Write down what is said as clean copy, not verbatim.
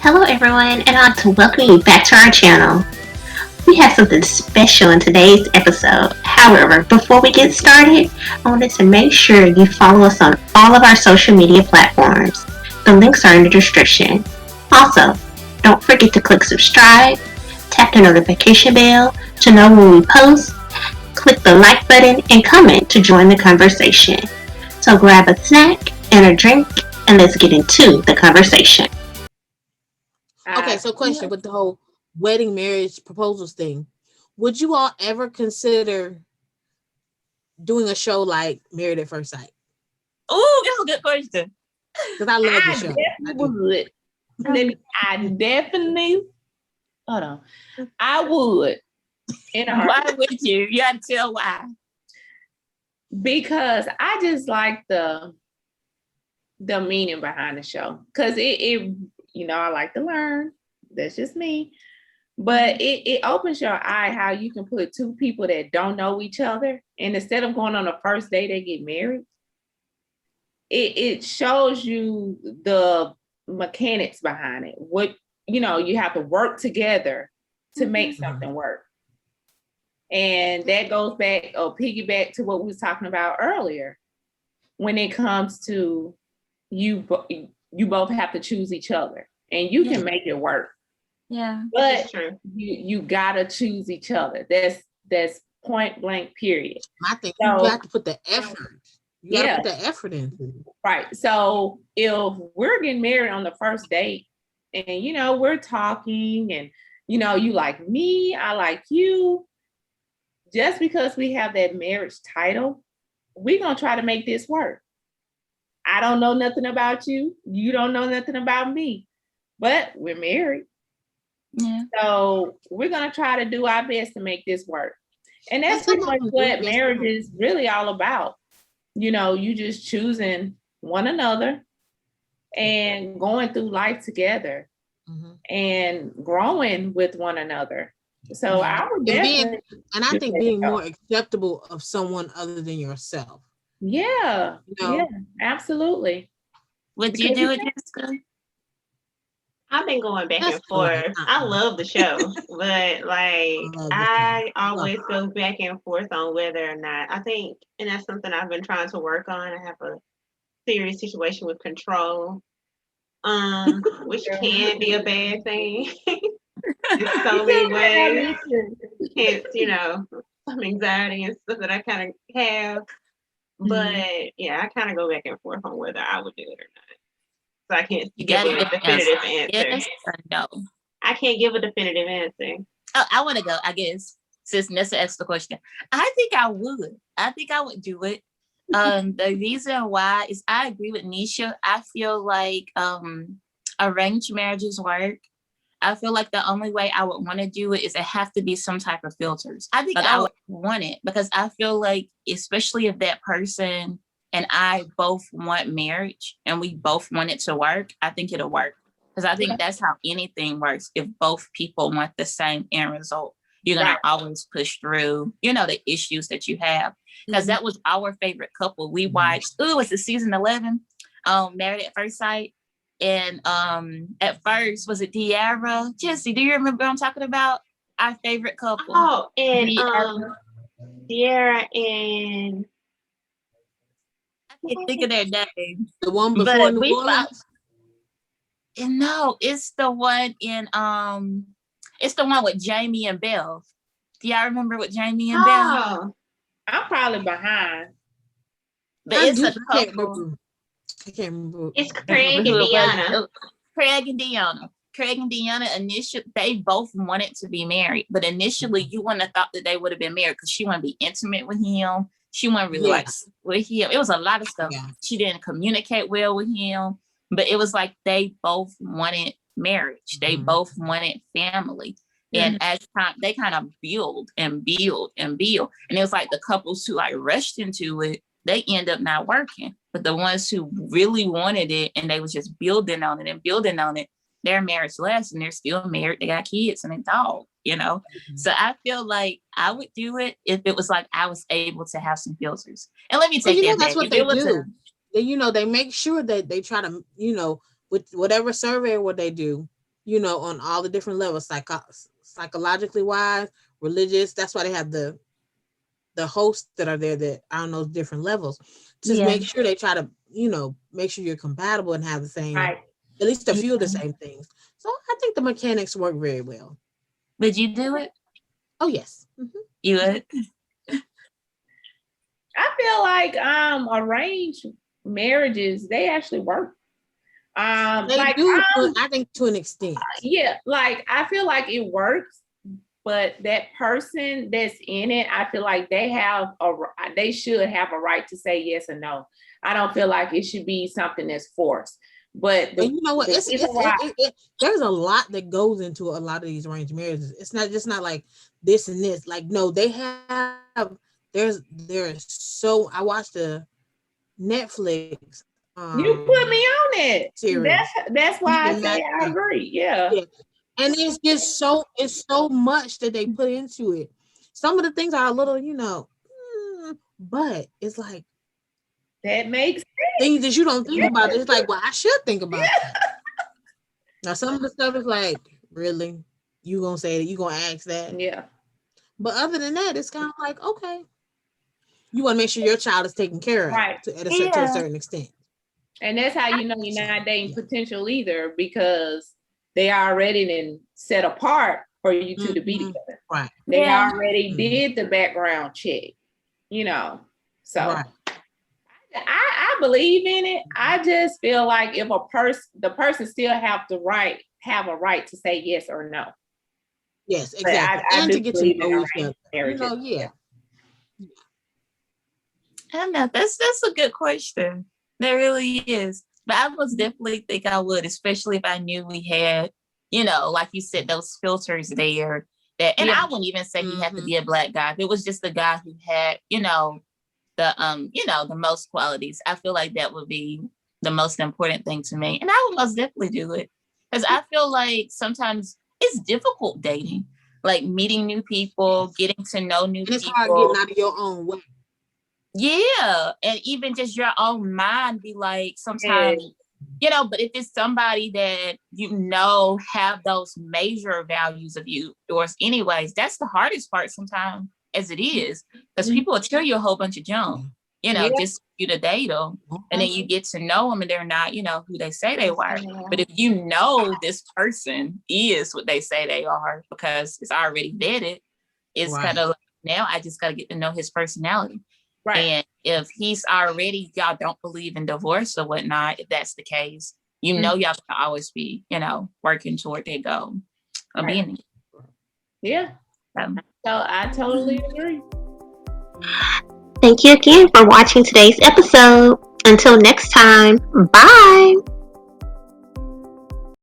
Hello, everyone, and I'd like to welcome you back to our channel. We have something special in today's episode. However, before we get started, I wanted to make sure you follow us on all of our social media platforms. The links are in the description. Also, don't forget to click subscribe, tap the notification bell to know when we post, click the like button, and comment to join the conversation. So grab a snack and a drink, and let's get into the conversation. Okay, so question with the whole wedding marriage proposals thing. Would you all ever consider doing a show like Married at First Sight? Oh, that's a good question. Because I love the show. I definitely hold on. I would. Why would you? You gotta tell why. Because I just like the meaning behind the show. Because it I like to learn. That's just me. But it opens your eye how you can put two people that don't know each other, and instead of going on the first day, they get married. It shows you the mechanics behind it. What you have to work together to make something work. And that goes back or piggyback to what we was talking about earlier. When it comes to you both have to choose each other, and you can make it work. Yeah, but you gotta choose each other. That's point blank. Period. I think you have to put the effort. You gotta put the effort in. Right. So if we're getting married on the first date, and we're talking, and you like me, I like you. Just because we have that marriage title, we're gonna try to make this work. I don't know nothing about you. You don't know nothing about me, but we're married. Yeah. So we're going to try to do our best to make this work. And that's pretty much what marriage is really all about. You just choosing one another and going through life together and growing with one another. So I would definitely. And I think being more acceptable of someone other than yourself. Yeah. Yeah, absolutely. Would you do it, Jessica? I've been going back and forth. I love the show, but I always go back and forth on whether or not I think, and that's something I've been trying to work on. I have a serious situation with control, which can be a bad thing in so many ways. Hence, some anxiety and stuff that I kind of have. But yeah, I kind of go back and forth on whether I would do it or not. So I can't give a definitive answer. Yes or no? I can't give a definitive answer. Oh, I want to go, I guess, since Nessa asked the question. I think I would. I think I would do it. The reason why is I agree with Nisha. I feel like arranged marriages work. I feel like the only way I would want to do it is it have to be some type of filters. I think I would want it because I feel like, especially if that person and I both want marriage and we both want it to work, I think it'll work. Because I think that's how anything works. If both people want the same end result, you're going to always push through, the issues that you have. Because that was our favorite couple. We watched, was it season 11, Married at First Sight? And at first, was it De'Ara? Jesse, do you remember what I'm talking about? Our favorite couple. Oh, and De'Ara and I can't think of their name. The one before New Orleans? No, it's the one in it's the one with Jamie and Belle. Do y'all remember with Jamie and Belle? I'm probably behind. But it's a couple. I can't remember. It's Craig and Deanna. Craig and Deanna initially, they both wanted to be married, but initially you wouldn't have thought that they would have been married because she wouldn't be intimate with him. She wasn't really like with him. It was a lot of stuff. Yeah. She didn't communicate well with him, but it was like they both wanted marriage. They both wanted family. And as time, they kind of build and build and build. And it was like the couples who rushed into it, they end up not working. But the ones who really wanted it and they was just building on it, their marriage lasts and they're still married. They got kids and a dog, So I feel like I would do it if it was like I was able to have some filters. And let me take that. That's what they do. They make sure that they try to, with whatever survey or what they do, on all the different levels, psychologically wise, religious. That's why they have the hosts that are there that are on those different levels to make sure they try to, make sure you're compatible and have the same, right. at least a few of the same things. So I think the mechanics work very well. Would you do it? Oh, yes. Mm-hmm. You would? I feel like arranged marriages, they actually work. They do, I think, to an extent. Yeah, like I feel like it works, but that person that's in it, I feel like they should have a right to say yes or no. I don't feel like it should be something that's forced. But you know what? There's a lot that goes into a lot of these arranged marriages. It's not just not like this and this. Like, no, they have. There's so I watched the Netflix. You put me on it. Series. That's why I say I agree. Yeah. And it's just so much that they put into it. Some of the things are a little, but it's like that makes sense. Things that you don't think about. It's like, well, I should think about it. Now, some of the stuff is like, really? You gonna say that? You gonna ask that? Yeah. But other than that, it's kind of like, okay. You want to make sure your child is taken care of, right? To a certain extent. And that's how you know you're not dating potential either, because they already been set apart for you two to be together. Right. They already did the background check, So right. I believe in it. I just feel like if the person still have a right to say yes or no. Yes, exactly. And to get to know each other. Yeah. I don't know. That's a good question. That really is. But I most definitely think I would, especially if I knew we had, like you said, those filters there. And I wouldn't even say he had to be a Black guy. If it was just a guy who had, the most qualities, I feel like that would be the most important thing to me. And I would most definitely do it. Because I feel like sometimes it's difficult dating, like meeting new people, getting to know new people. It's hard getting out of your own way. Yeah. And even just your own mind be like sometimes, but if it's somebody that have those major values of yours anyways, that's the hardest part sometimes as it is. Because people will tell you a whole bunch of junk, just for you to date them. And then you get to know them and they're not, who they say they are. But if this person is what they say they are because it's already vetted, it's kind of like, now I just got to get to know his personality. Right. And if he's already, y'all don't believe in divorce or whatnot, if that's the case, y'all can always be, working toward their goal of being. Yeah. So I totally agree. Thank you again for watching today's episode. Until next time, bye.